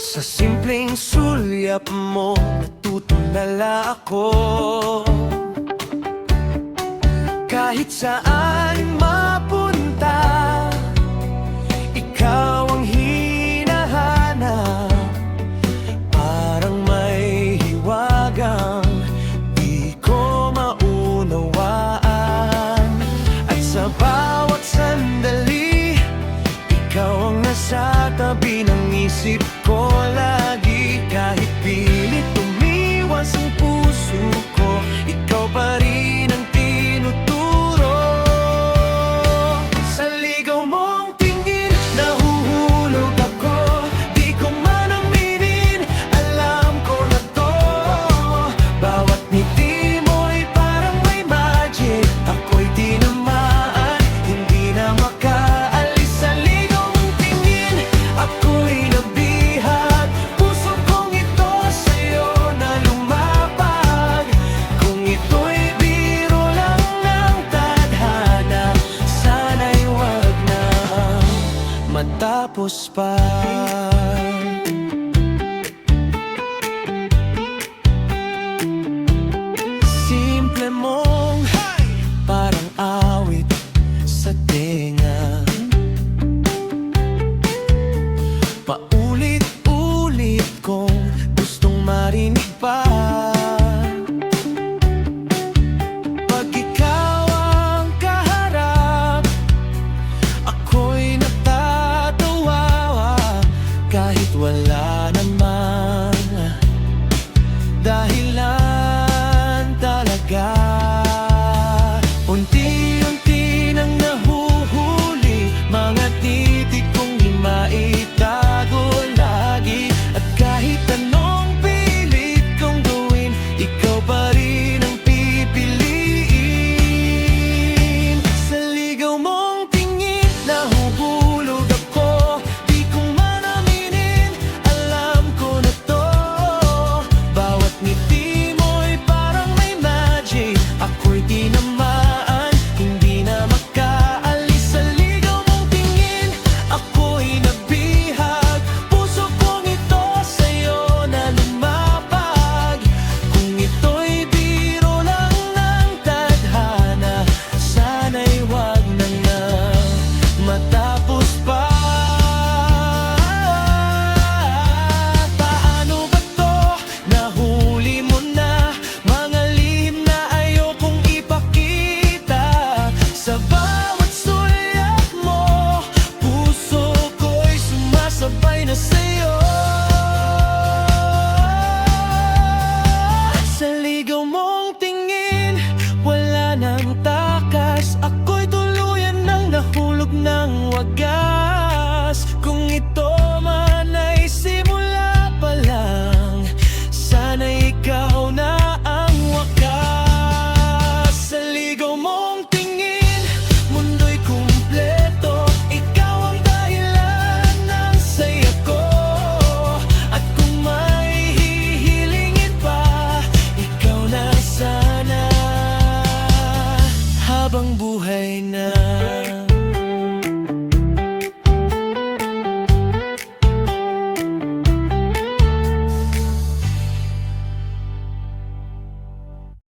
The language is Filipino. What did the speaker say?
Sa simpleng sulyap mo, natutulala ako. Kahit saan mapunta, ikaw ang hinahanap. Parang may hiwagang di ko maunawaan. At sa bawat sandali, ikaw ang nasa tabi ng isip ko lagi. Kahit pilit umiwas ang puso ko, ikaw pa rin ang tinuturo. Sa ligaw mong tingin, nahuhulog ako. Di ko man aminin, alam ko na to. Bawat ngiti mo'y parang may magic. Ako'y tinamaan, hindi na makaalis. Sa ligaw mong tingin, ako'y nabihag. Puso kong ito sa'yo na lumapag. Kung ito'y biro lang ng tadhana, sana'y wag na matapos pa. Simple mong parang awit sa tenga. Paulit-ulit kong gustong marinig pa. Pag ikaw ang kaharap, ako'y natatawa. Kahit wala naman dahilan talaga. Unti-unti nang nahuhuli mga titik kong di maitago lagi. At kahit anong pilit kong gawin, ikaw pa rin ang pipiliin. Sa ligaw mong tingin, nahuhulog ako. Di ko man aminin, alam ko na to. Bawat ngiti mo'y parang may magic. Ako'y tinamaan, hindi na makaalis. Sa ligaw mong tingin, ako'y nabihag. Puso kong ito sa'yo na lumapag. Kung ito'y biro lang ng tadhana, sana'y wag na nga matapos pa. Paano ba to? Nahuli mo na mga lihim na ayokong ipakita. Sa bawat sulyap mo, puso ko'y sumasabay na sa'yo.